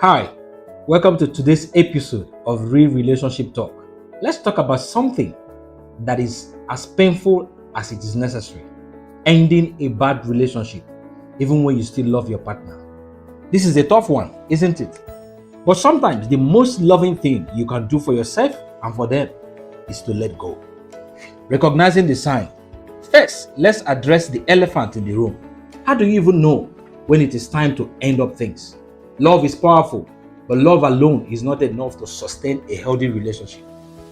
Hi, welcome to today's episode of Real Relationship Talk. Let's talk about something that is as painful as it is necessary: ending a bad relationship, even when you still love your partner. This is a tough one, isn't it? But sometimes the most loving thing you can do for yourself and for them is to let go. Recognizing the sign. First, let's address the elephant in the room. How do you even know when it is time to end up things? Love is powerful, but love alone is not enough to sustain a healthy relationship.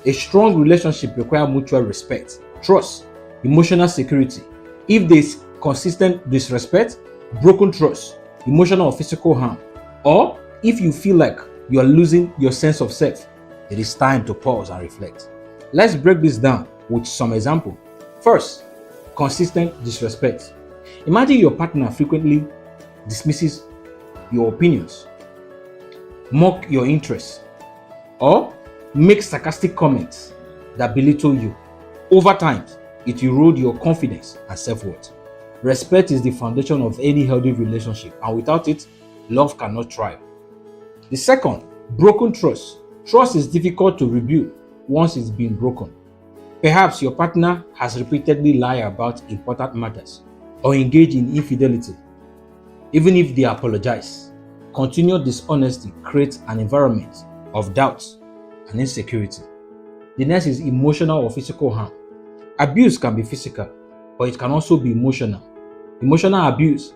A strong relationship requires mutual respect, trust, emotional security. If there is consistent disrespect, broken trust, emotional or physical harm, or if you feel like you are losing your sense of self, it is time to pause and reflect. Let's break this down with some example. First, consistent disrespect. Imagine your partner frequently dismisses your opinions, mock your interests, or make sarcastic comments that belittle you. Over time, it erodes your confidence and self-worth. Respect is the foundation of any healthy relationship, and without it, love cannot thrive. The second, broken trust. Trust is difficult to rebuild once it's been broken. Perhaps your partner has repeatedly lied about important matters or engaged in infidelity. Even if they apologize, continued dishonesty creates an environment of doubt and insecurity. The next is emotional or physical harm. Abuse can be physical, but it can also be emotional. Emotional abuse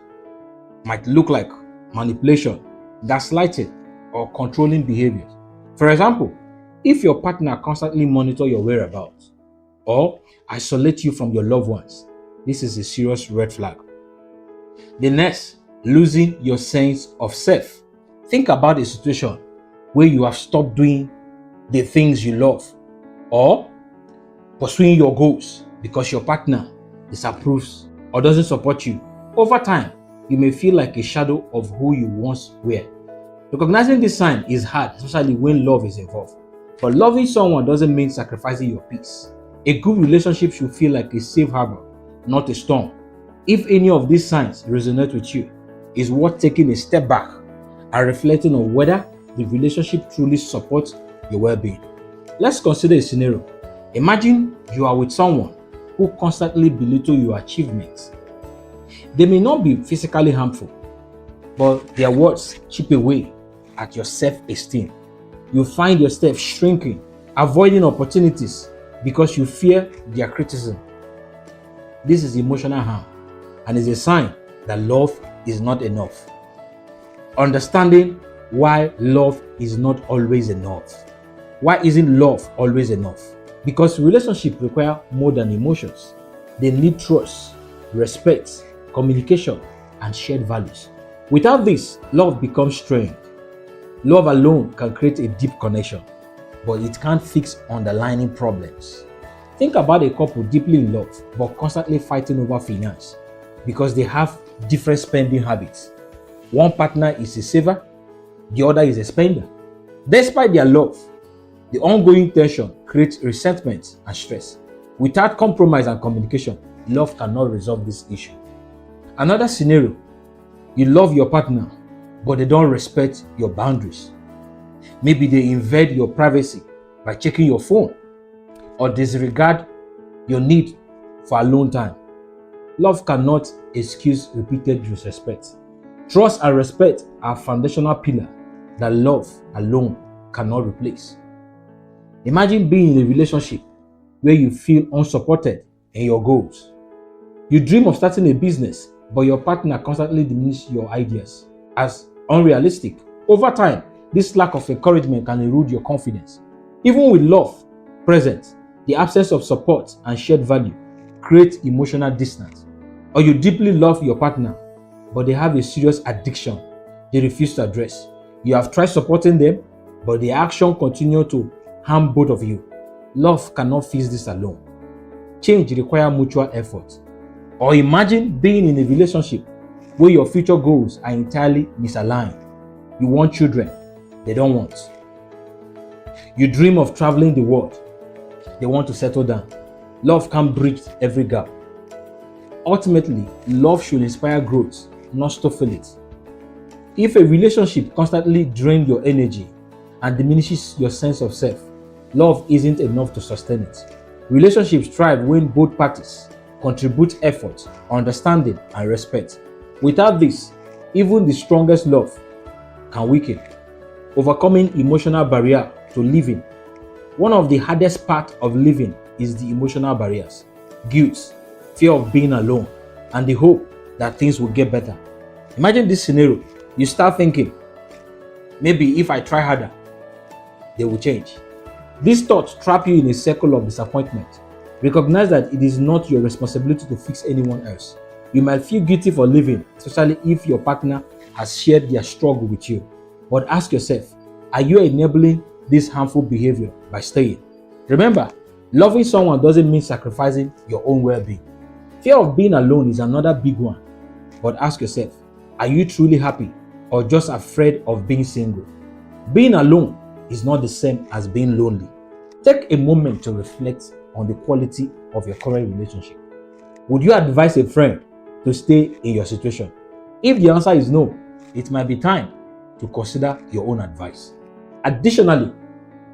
might look like manipulation, gaslighting, or controlling behaviors. For example, if your partner constantly monitors your whereabouts or isolate you from your loved ones, this is a serious red flag. The next, losing your sense of self. Think about a situation where you have stopped doing the things you love or pursuing your goals because your partner disapproves or doesn't support you. Over time, you may feel like a shadow of who you once were. Recognizing this sign is hard, especially when love is involved. But loving someone doesn't mean sacrificing your peace. A good relationship should feel like a safe harbor, not a storm. If any of these signs resonate with you, it's worth taking a step back and reflecting on whether the relationship truly supports your well-being. Let's consider a scenario. Imagine you are with someone who constantly belittles your achievements. They may not be physically harmful, but their words chip away at your self-esteem. You find yourself shrinking, avoiding opportunities because you fear their criticism. This is emotional harm and is a sign that love is not enough. Understanding why love is not always enough. Why isn't love always enough? Because relationships require more than emotions. They need trust, respect, communication, and shared values. Without this, love becomes strained. Love alone can create a deep connection, but it can't fix underlying problems. Think about a couple deeply in love but constantly fighting over finance because they have different spending habits. One partner is a saver, the other is a spender. Despite their love, the ongoing tension creates resentment and stress. Without compromise and communication, love cannot resolve this issue. Another scenario, you love your partner, but they don't respect your boundaries. Maybe they invade your privacy by checking your phone or disregard your need for alone time. Love cannot excuse repeated disrespect. Trust and respect are foundational pillars that love alone cannot replace. Imagine being in a relationship where you feel unsupported in your goals. You dream of starting a business, but your partner constantly diminishes your ideas as unrealistic. Over time, this lack of encouragement can erode your confidence. Even with love present, the absence of support and shared value creates emotional distance. Or you deeply love your partner, but they have a serious addiction they refuse to address. You have tried supporting them, but the action continues to harm both of you. Love cannot fix this alone. Change requires mutual effort. Or imagine being in a relationship where your future goals are entirely misaligned. You want children, they don't want. You dream of traveling the world, they want to settle down. Love can't bridge every gap. Ultimately, love should inspire growth, not stifle it. If a relationship constantly drains your energy and diminishes your sense of self, love isn't enough to sustain it. Relationships thrive when both parties contribute effort, understanding, and respect. Without this, even the strongest love can weaken. Overcoming emotional barrier to living. One of the hardest parts of living is the emotional barriers, guilt, fear of being alone, and the hope that things will get better. Imagine this scenario. You start thinking, maybe if I try harder, they will change. These thoughts trap you in a circle of disappointment. Recognize that it is not your responsibility to fix anyone else. You might feel guilty for living, especially if your partner has shared their struggle with you. But ask yourself, are you enabling this harmful behavior by staying? Remember, loving someone doesn't mean sacrificing your own well-being. Fear of being alone is another big one. But ask yourself, are you truly happy or just afraid of being single? Being alone is not the same as being lonely. Take a moment to reflect on the quality of your current relationship. Would you advise a friend to stay in your situation? If the answer is no, it might be time to consider your own advice. Additionally,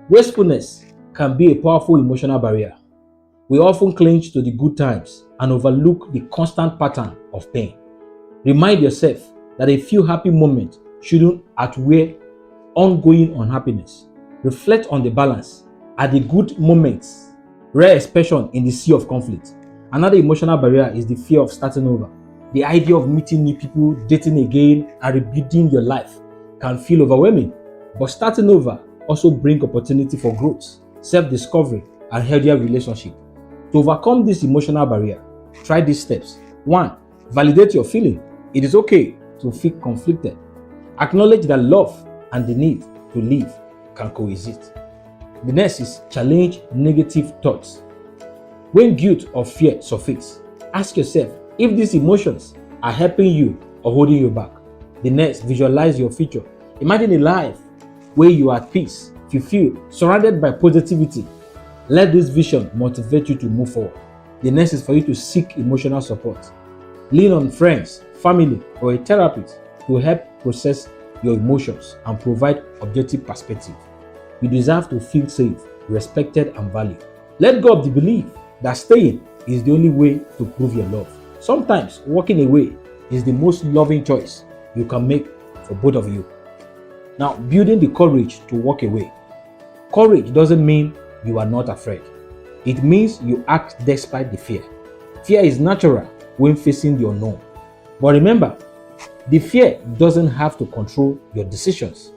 wastefulness can be a powerful emotional barrier. We often cling to the good times and overlook the constant pattern of pain. Remind yourself that a few happy moments shouldn't outweigh ongoing unhappiness. Reflect on the balance. Are the good moments rare expression in the sea of conflict? Another emotional barrier is the fear of starting over. The idea of meeting new people, dating again, and rebuilding your life can feel overwhelming. But starting over also brings opportunity for growth, self-discovery, and healthier relationship. To overcome this emotional barrier, try these steps. 1. Validate your feeling. It is okay to feel conflicted. Acknowledge that love and the need to live can coexist. The next is challenge negative thoughts. When guilt or fear surface, ask yourself if these emotions are helping you or holding you back. The next, visualize your future. Imagine a life where you are at peace, fulfilled, surrounded by positivity. Let this vision motivate you to move forward. The next is for you to seek emotional support. Lean on friends, family, or a therapist to help process your emotions and provide objective perspective. You deserve to feel safe, respected, and valued. Let go of the belief that staying is the only way to prove your love. Sometimes walking away is the most loving choice you can make for both of you. Now, building the courage to walk away. Courage doesn't mean you are not afraid. It means you act despite the fear. Fear is natural when facing the unknown. But remember, the fear doesn't have to control your decisions.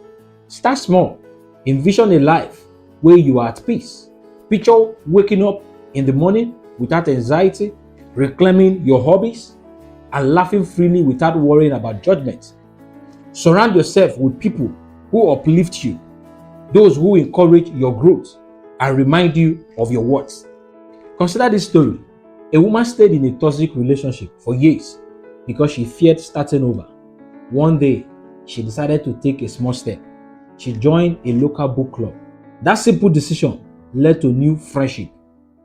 Start small. Envision a life where you are at peace. Picture waking up in the morning without anxiety, reclaiming your hobbies, and laughing freely without worrying about judgment. Surround yourself with people who uplift you, those who encourage your growth and remind you of your worth. Consider this story. A woman stayed in a toxic relationship for years because she feared starting over. One day, she decided to take a small step. She joined a local book club. That simple decision led to new friendship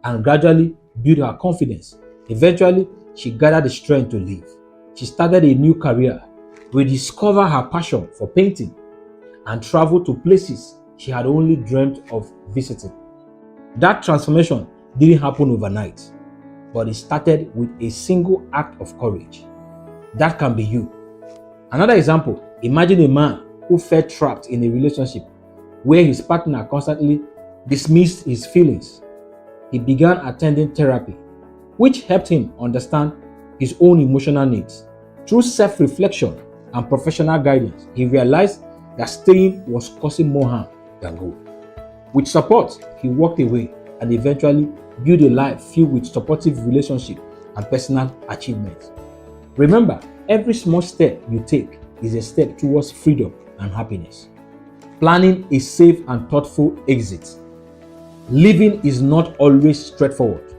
and gradually built her confidence. Eventually, she gathered the strength to leave. She started a new career, rediscovered her passion for painting, and traveled to places she had only dreamt of visiting. That transformation didn't happen overnight, but it started with a single act of courage. That can be you. Another example, imagine a man who felt trapped in a relationship where his partner constantly dismissed his feelings. He began attending therapy, which helped him understand his own emotional needs. Through self-reflection and professional guidance, he realized that staying was causing more harm than good. With support, he walked away and eventually built a life filled with supportive relationships and personal achievements. Remember, every small step you take is a step towards freedom and happiness. Planning a safe and thoughtful exit. Living is not always straightforward.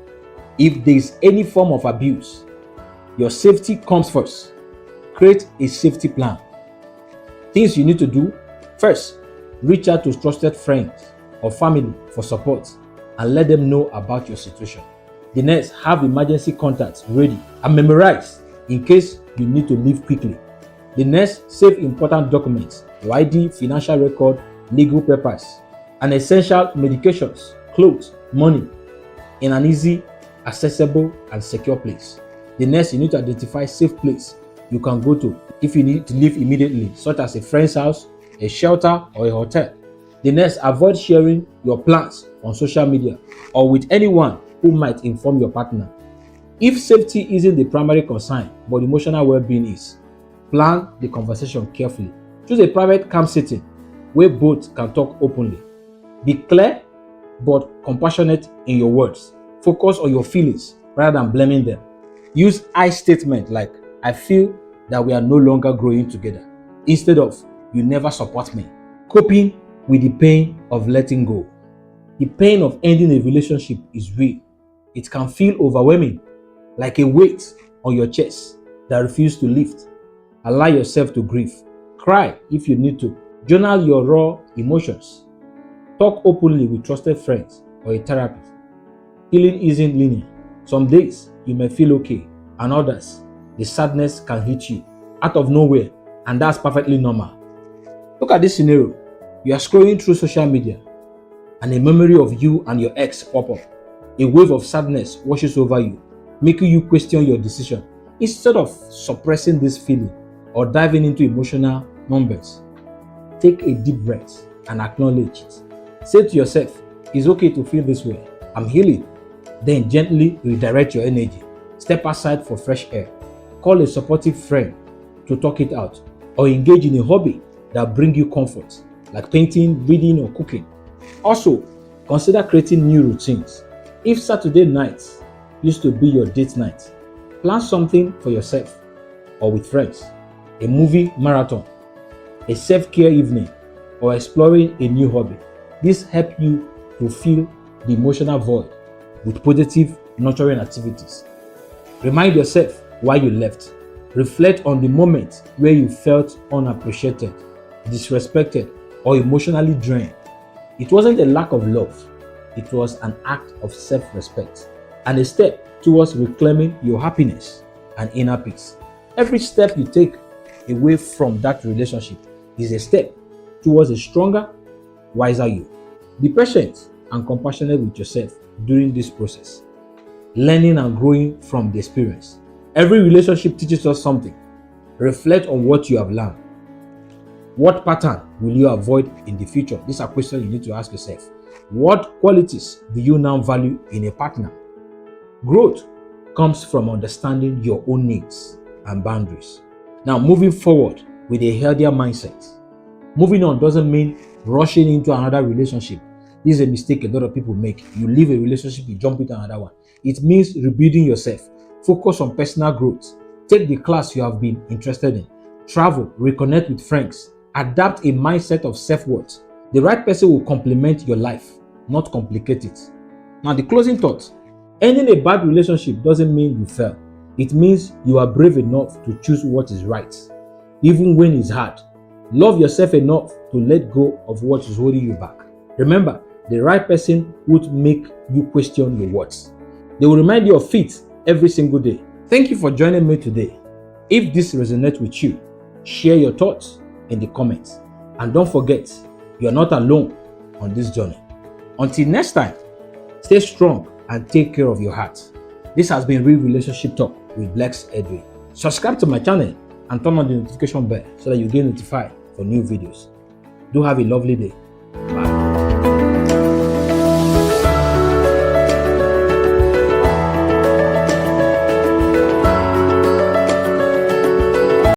If there is any form of abuse, your safety comes first. Create a safety plan. Things you need to do. First, reach out to trusted friends or family for support and let them know about your situation. The next, have emergency contacts ready and memorized in case you need to leave quickly. The next, save important documents, your ID, financial record, legal papers, and essential medications, clothes, money in an easy, accessible, and secure place. The next, you need to identify safe place you can go to if you need to leave immediately, such as a friend's house, a shelter, or a hotel. The next, avoid sharing your plans on social media or with anyone who might inform your partner. If safety isn't the primary concern, but emotional well-being is, plan the conversation carefully. Choose a private calm setting where both can talk openly. Be clear but compassionate in your words. Focus on your feelings rather than blaming them. Use I statement like, I feel that we are no longer growing together, instead of, you never support me. Coping with the pain of letting go. The pain of ending a relationship is real. It can feel overwhelming, like a weight on your chest that refuses to lift. Allow yourself to grieve. Cry if you need to. Journal your raw emotions. Talk openly with trusted friends or a therapist. Healing isn't linear. Some days you may feel okay, and others, the sadness can hit you out of nowhere, and that's perfectly normal. Look at this scenario. You are scrolling through social media, and a memory of you and your ex pop up. A wave of sadness washes over you, making you question your decision. Instead of suppressing this feeling or diving into emotional numbers, take a deep breath and acknowledge it. Say to yourself, it's okay to feel this way. I'm healing. Then gently redirect your energy. Step aside for fresh air. Call a supportive friend to talk it out, or engage in a hobby that brings you comfort, like painting, reading, or cooking. Also, consider creating new routines. If Saturday nights used to be your date night, plan something for yourself or with friends, a movie marathon, a self-care evening, or exploring a new hobby. This helps you to fill the emotional void with positive, nurturing activities. Remind yourself why you left. Reflect on the moment where you felt unappreciated, disrespected, or emotionally drained. It wasn't a lack of love, it was an act of self-respect and a step towards reclaiming your happiness and inner peace. Every step you take away from that relationship is a step towards a stronger, wiser you. Be patient and compassionate with yourself during this process, learning and growing from the experience. Every relationship teaches us something. Reflect on what you have learned. What pattern will you avoid in the future? These are questions you need to ask yourself. What qualities do you now value in a partner? Growth comes from understanding your own needs and boundaries. Now, moving forward with a healthier mindset. Moving on doesn't mean rushing into another relationship. This is a mistake a lot of people make. You leave a relationship, you jump into another one. It means rebuilding yourself. Focus on personal growth. Take the class you have been interested in. Travel, reconnect with friends. Adapt a mindset of self-worth. The right person will complement your life, not complicate it. Now, the closing thought. Ending a bad relationship doesn't mean you fail. It means you are brave enough to choose what is right, even when it's hard. Love yourself enough to let go of what is holding you back. Remember, the right person would make you question your words. They will remind you of it every single day. Thank you for joining me today. If this resonates with you, share your thoughts in the comments. And don't forget, you're not alone on this journey. Until next time, stay strong and take care of your heart. This has been Real Relationship Talk with Blex Edwin. Subscribe to my channel and turn on the notification bell so that you get notified for new videos. Do have a lovely day. Bye.